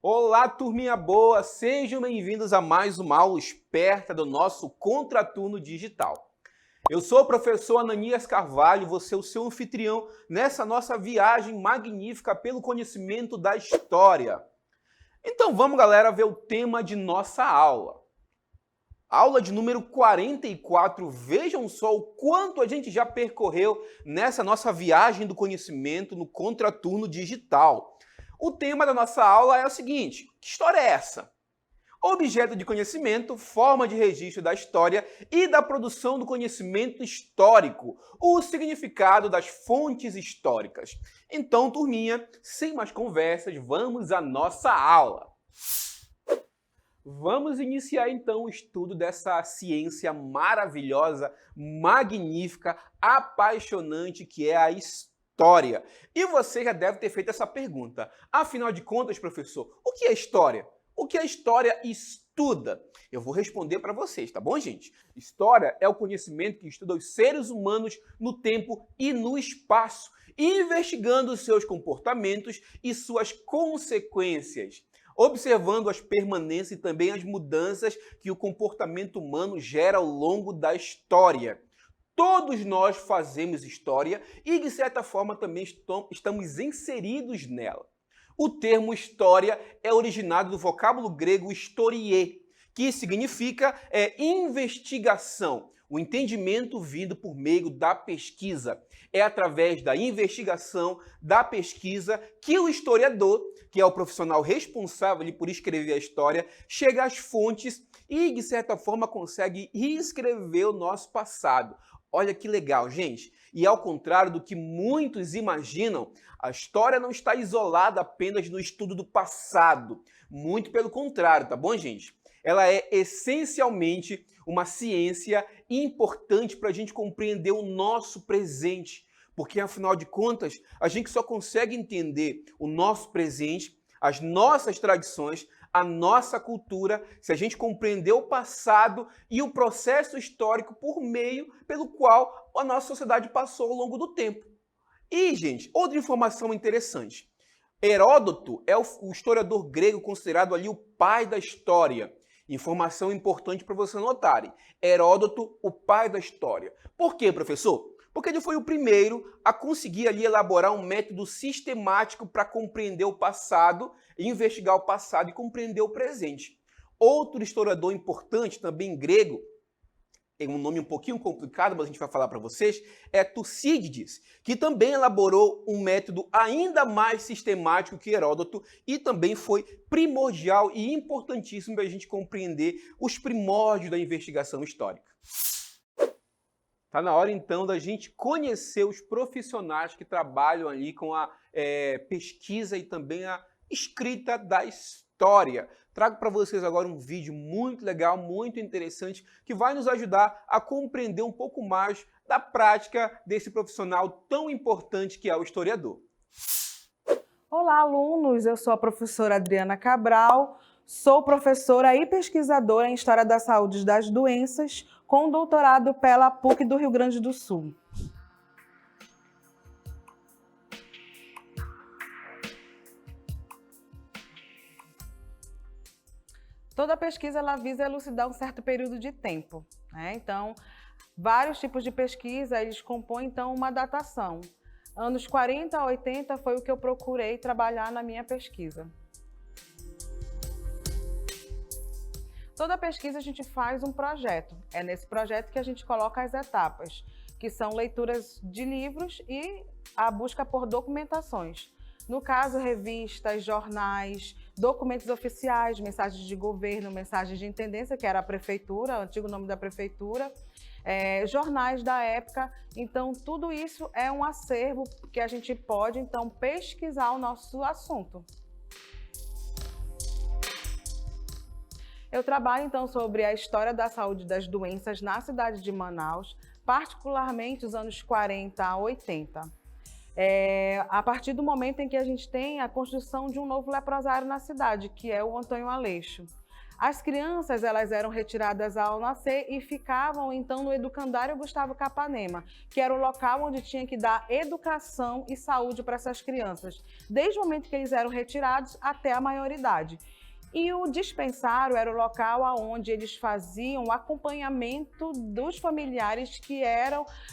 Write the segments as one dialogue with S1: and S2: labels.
S1: Olá, turminha boa! Sejam bem-vindos a mais uma aula esperta do nosso Contraturno Digital. Eu sou o professor Ananias Carvalho, vou ser o seu anfitrião nessa nossa viagem magnífica pelo conhecimento da história. Então vamos, galera, ver o tema de nossa aula. Aula de número 44. Vejam só o quanto a gente já percorreu nessa nossa viagem do conhecimento no Contraturno Digital. O tema da nossa aula é o seguinte: que história é essa? Objeto de conhecimento, forma de registro da história e da produção do conhecimento histórico, o significado das fontes históricas. Então, turminha, sem mais conversas, vamos à nossa aula. Vamos iniciar então o estudo dessa ciência maravilhosa, magnífica, apaixonante que é a história. E você já deve ter feito essa pergunta. Afinal de contas, professor, o que é história? O que a história estuda? Eu vou responder para vocês, tá bom, gente? História é o conhecimento que estuda os seres humanos no tempo e no espaço, investigando seus comportamentos e suas consequências, observando as permanências e também as mudanças que o comportamento humano gera ao longo da história. Todos nós fazemos história e, de certa forma, também estamos inseridos nela. O termo história é originado do vocábulo grego historie, que significa investigação, o entendimento vindo por meio da pesquisa. É através da investigação, da pesquisa, que o historiador, que é o profissional responsável por escrever a história, chega às fontes e, de certa forma, consegue reescrever o nosso passado. Olha que legal, gente. E ao contrário do que muitos imaginam, a história não está isolada apenas no estudo do passado. Muito pelo contrário, tá bom, gente? Ela é essencialmente uma ciência importante para a gente compreender o nosso presente. Porque, afinal de contas, a gente só consegue entender o nosso presente, as nossas tradições, a nossa cultura, se a gente compreender o passado e o processo histórico pelo qual a nossa sociedade passou ao longo do tempo. E, gente, outra informação interessante. Heródoto é o historiador grego considerado ali o pai da história. Informação importante para vocês anotarem. Heródoto, o pai da história. Por quê, professor? Porque ele foi o primeiro a conseguir ali elaborar um método sistemático para compreender o passado, investigar o passado e compreender o presente. Outro historiador importante, também grego, tem um nome um pouquinho complicado, mas a gente vai falar para vocês, é Tucídides, que também elaborou um método ainda mais sistemático que Heródoto e também foi primordial e importantíssimo para a gente compreender os primórdios da investigação histórica. Está na hora, então, da gente conhecer os profissionais que trabalham ali com a pesquisa e também a escrita da história. Trago para vocês agora um vídeo muito legal, muito interessante, que vai nos ajudar a compreender um pouco mais da prática desse profissional tão importante que é o historiador.
S2: Olá, alunos! Eu sou a professora Adriana Cabral, sou professora e pesquisadora em História da Saúde e das Doenças, com doutorado pela PUC do Rio Grande do Sul. Toda pesquisa ela visa elucidar um certo período de tempo, né? Então, vários tipos de pesquisa eles compõem então uma datação. Anos 40 a 80 foi o que eu procurei trabalhar na minha pesquisa. Toda pesquisa a gente faz um projeto. É nesse projeto que a gente coloca as etapas, que são leituras de livros e a busca por documentações. No caso, revistas, jornais, documentos oficiais, mensagens de governo, mensagens de intendência, que era a prefeitura, o antigo nome da prefeitura, jornais da época. Então, tudo isso é um acervo que a gente pode, então, pesquisar o nosso assunto. Eu trabalho, então, sobre a história da saúde e das doenças na cidade de Manaus, particularmente os anos 40 a 80. A partir do momento em que a gente tem a construção de um novo leprosário na cidade, que é o Antônio Aleixo. As crianças, elas eram retiradas ao nascer e ficavam, então, no Educandário Gustavo Capanema, que era o local onde tinha que dar educação e saúde para essas crianças, desde o momento que eles eram retirados até a maioridade. E o dispensário era o local onde eles faziam o acompanhamento dos familiares que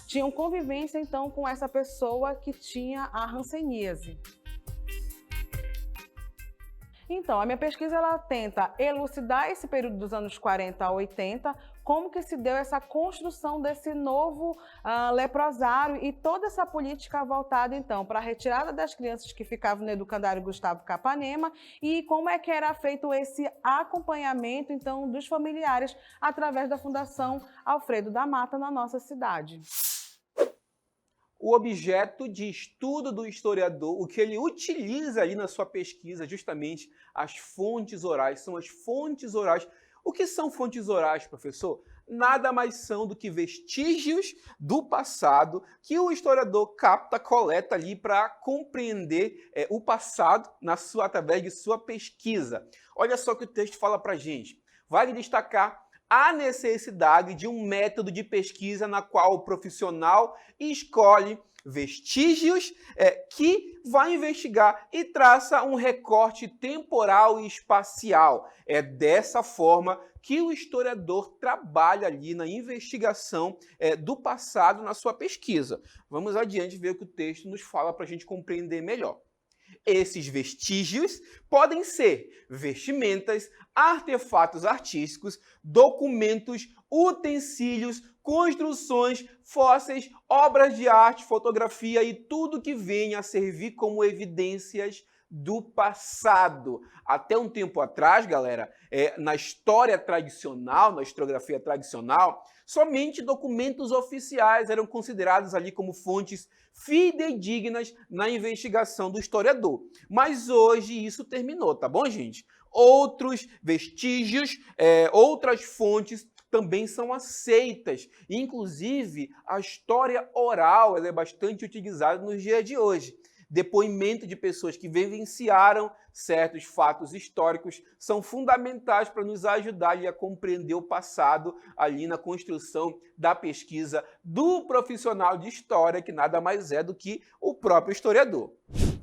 S2: tinham convivência, então, com essa pessoa que tinha a hanseníase. Então, a minha pesquisa ela tenta elucidar esse período dos anos 40 a 80, como que se deu essa construção desse novo leprosário e toda essa política voltada, então, para a retirada das crianças que ficavam no Educandário Gustavo Capanema e como é que era feito esse acompanhamento, então, dos familiares através da Fundação Alfredo da Mata na nossa cidade.
S1: O objeto de estudo do historiador, o que ele utiliza ali na sua pesquisa, justamente as fontes orais, são as fontes orais. O que são fontes orais, professor? Nada mais são do que vestígios do passado que o historiador capta, coleta ali para compreender o passado através de sua pesquisa. Olha só o que o texto fala para a gente. Vale destacar a necessidade de um método de pesquisa na qual o profissional escolhe vestígios que vai investigar e traça um recorte temporal e espacial. É dessa forma que o historiador trabalha ali na investigação do passado na sua pesquisa. Vamos adiante ver o que o texto nos fala para a gente compreender melhor. Esses vestígios podem ser vestimentas, artefatos artísticos, documentos, utensílios, construções, fósseis, obras de arte, fotografia e tudo que venha a servir como evidências do passado. Até um tempo atrás, galera, na história tradicional, na historiografia tradicional, somente documentos oficiais eram considerados ali como fontes fidedignas na investigação do historiador. Mas hoje isso terminou, tá bom, gente? Outros vestígios, outras fontes também são aceitas. Inclusive, a história oral ela é bastante utilizada nos dias de hoje. Depoimento de pessoas que vivenciaram certos fatos históricos são fundamentais para nos ajudar a compreender o passado ali na construção da pesquisa do profissional de história, que nada mais é do que o próprio historiador.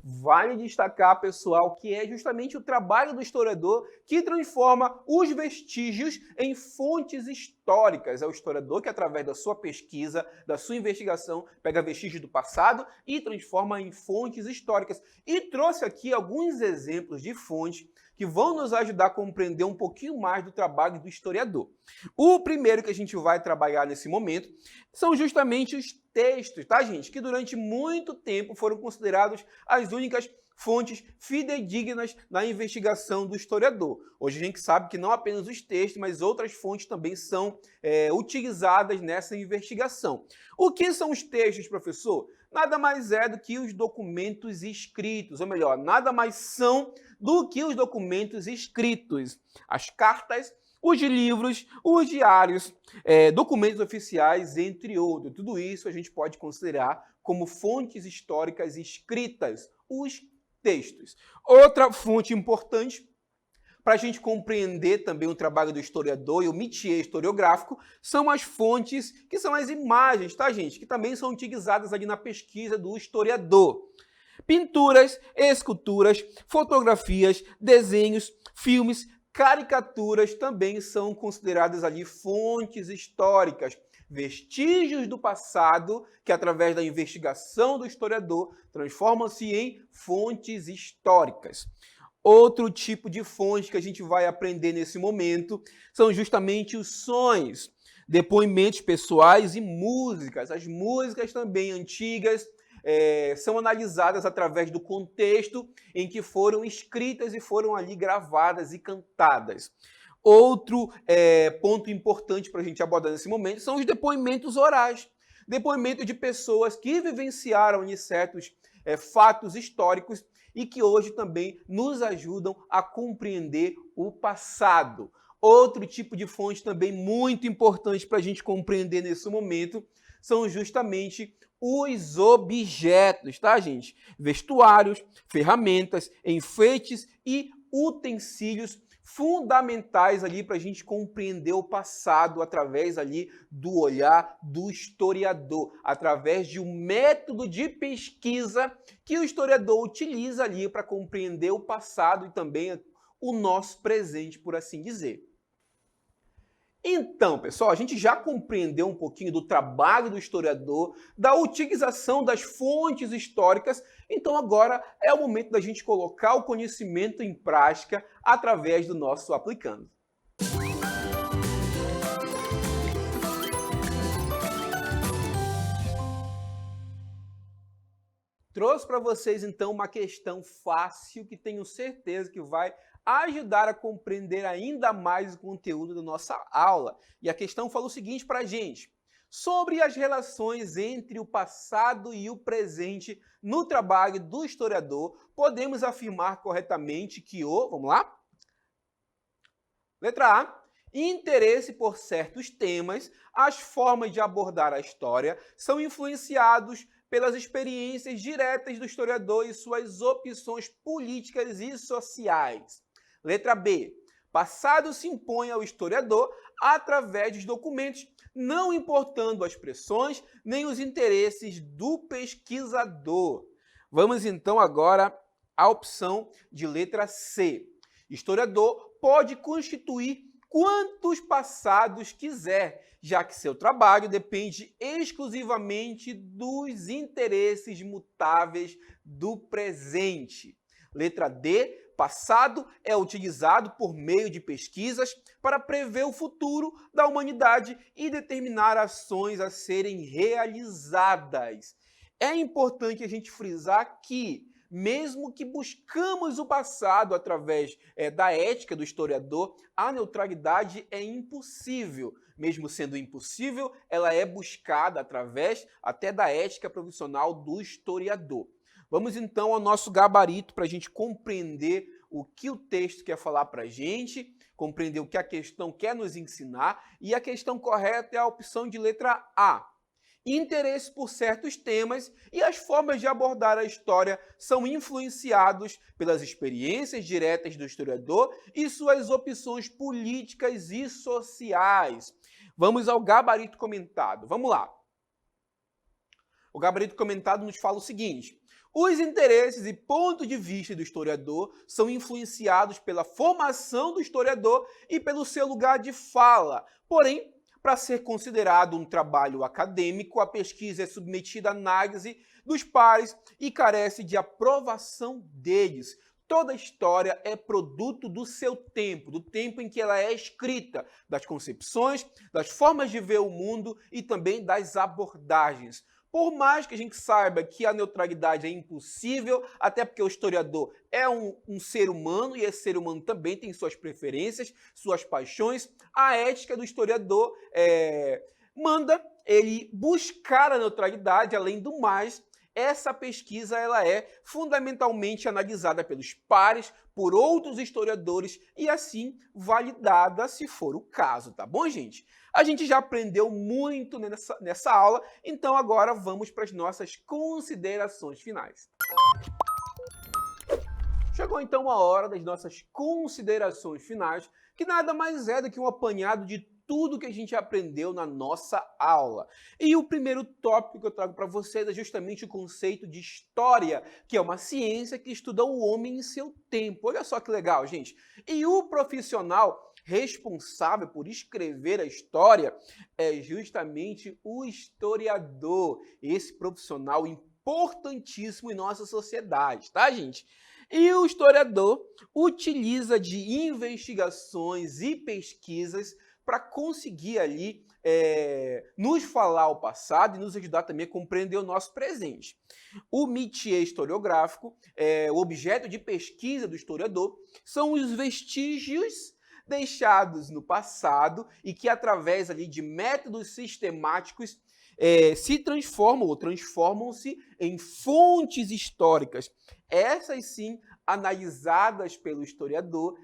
S1: Vale destacar, pessoal, que é justamente o trabalho do historiador que transforma os vestígios em fontes históricas. É o historiador que, através da sua pesquisa, da sua investigação, pega vestígios do passado e transforma em fontes históricas. E trouxe aqui alguns exemplos de fontes que vão nos ajudar a compreender um pouquinho mais do trabalho do historiador. O primeiro que a gente vai trabalhar nesse momento são justamente os textos, tá, gente? Que durante muito tempo foram considerados as únicas fontes fidedignas na investigação do historiador. Hoje a gente sabe que não apenas os textos, mas outras fontes também são utilizadas nessa investigação. O que são os textos, professor? Nada mais é do que os documentos escritos, ou melhor, nada mais são do que os documentos escritos. As cartas, os livros, os diários, documentos oficiais, entre outros. Tudo isso a gente pode considerar como fontes históricas escritas, os textos. Outra fonte importante para a gente compreender também o trabalho do historiador e o métier historiográfico são as fontes, que são as imagens, tá, gente? Que também são utilizadas ali na pesquisa do historiador. Pinturas, esculturas, fotografias, desenhos, filmes, caricaturas também são consideradas ali fontes históricas, vestígios do passado que, através da investigação do historiador, transformam-se em fontes históricas. Outro tipo de fonte que a gente vai aprender nesse momento são justamente os sons, depoimentos pessoais e músicas. As músicas também antigas são analisadas através do contexto em que foram escritas e foram ali gravadas e cantadas. Outro ponto importante para a gente abordar nesse momento são os depoimentos orais. Depoimentos de pessoas que vivenciaram certos fatos históricos e que hoje também nos ajudam a compreender o passado. Outro tipo de fonte também muito importante para a gente compreender nesse momento são justamente os objetos, tá, gente? Vestuários, ferramentas, enfeites e utensílios fundamentais ali para a gente compreender o passado através ali do olhar do historiador, através de um método de pesquisa que o historiador utiliza ali para compreender o passado e também o nosso presente, por assim dizer. Então, pessoal, a gente já compreendeu um pouquinho do trabalho do historiador, da utilização das fontes históricas, então agora é o momento da gente colocar o conhecimento em prática através do nosso aplicando. Trouxe para vocês então uma questão fácil que tenho certeza que vai ajudar a compreender ainda mais o conteúdo da nossa aula. E a questão fala o seguinte para a gente: sobre as relações entre o passado e o presente no trabalho do historiador, podemos afirmar corretamente que vamos lá? Letra A. Interesse por certos temas, as formas de abordar a história são influenciados pelas experiências diretas do historiador e suas opções políticas e sociais. Letra B. Passado se impõe ao historiador através dos documentos, não importando as pressões nem os interesses do pesquisador. Vamos então agora à opção de letra C. Historiador pode constituir quantos passados quiser, já que seu trabalho depende exclusivamente dos interesses mutáveis do presente. Letra D. Passado é utilizado por meio de pesquisas para prever o futuro da humanidade e determinar ações a serem realizadas. É importante a gente frisar que, mesmo que buscamos o passado através da ética do historiador, a neutralidade é impossível. Mesmo sendo impossível, ela é buscada através até da ética profissional do historiador. Vamos então ao nosso gabarito para a gente compreender o que o texto quer falar para a gente, compreender o que a questão quer nos ensinar, e a questão correta é a opção de letra A. Interesse por certos temas e as formas de abordar a história são influenciados pelas experiências diretas do historiador e suas opções políticas e sociais. Vamos ao gabarito comentado. Vamos lá. O gabarito comentado nos fala o seguinte: os interesses e pontos de vista do historiador são influenciados pela formação do historiador e pelo seu lugar de fala. Porém, para ser considerado um trabalho acadêmico, a pesquisa é submetida à análise dos pares e carece de aprovação deles. Toda história é produto do seu tempo, do tempo em que ela é escrita, das concepções, das formas de ver o mundo e também das abordagens. Por mais que a gente saiba que a neutralidade é impossível, até porque o historiador é um ser humano e esse ser humano também tem suas preferências, suas paixões, a ética do historiador manda ele buscar a neutralidade. Além do mais, essa pesquisa ela é fundamentalmente analisada pelos pares, por outros historiadores e assim validada se for o caso, tá bom, gente? A gente já aprendeu muito nessa aula, então agora vamos para as nossas considerações finais. Chegou então a hora das nossas considerações finais, que nada mais é do que um apanhado de tudo que a gente aprendeu na nossa aula. E o primeiro tópico que eu trago para vocês é justamente o conceito de história, que é uma ciência que estuda o homem em seu tempo. Olha só que legal, gente. E o profissional responsável por escrever a história é justamente o historiador, esse profissional importantíssimo em nossa sociedade, tá, gente? E o historiador utiliza de investigações e pesquisas para conseguir ali nos falar o passado e nos ajudar também a compreender o nosso presente. O métier historiográfico, o objeto de pesquisa do historiador, são os vestígios deixados no passado e que, através ali de métodos sistemáticos, se transformam ou transformam-se em fontes históricas. Essas sim, analisadas pelo historiador,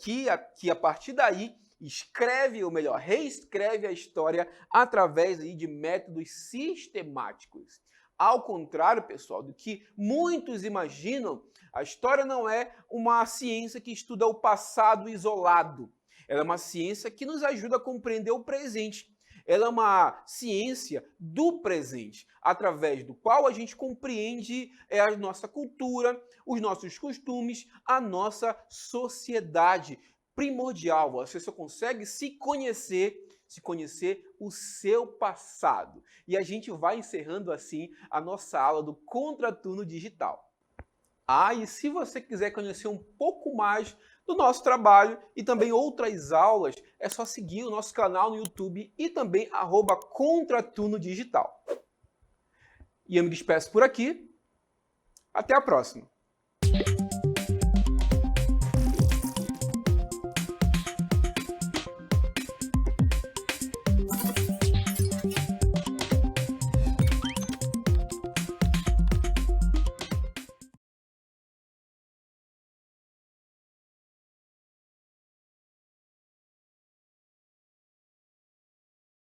S1: que a partir daí escreve, ou melhor, reescreve a história através aí de métodos sistemáticos. Ao contrário, pessoal, do que muitos imaginam, a história não é uma ciência que estuda o passado isolado. Ela é uma ciência que nos ajuda a compreender o presente. Ela é uma ciência do presente, através do qual a gente compreende a nossa cultura, os nossos costumes, a nossa sociedade. Primordial, você só consegue se conhecer o seu passado. E a gente vai encerrando assim a nossa aula do Contraturno Digital. E se você quiser conhecer um pouco mais do nosso trabalho e também outras aulas, é só seguir o nosso canal no YouTube e também @Contraturno Digital. E eu me despeço por aqui. Até a próxima!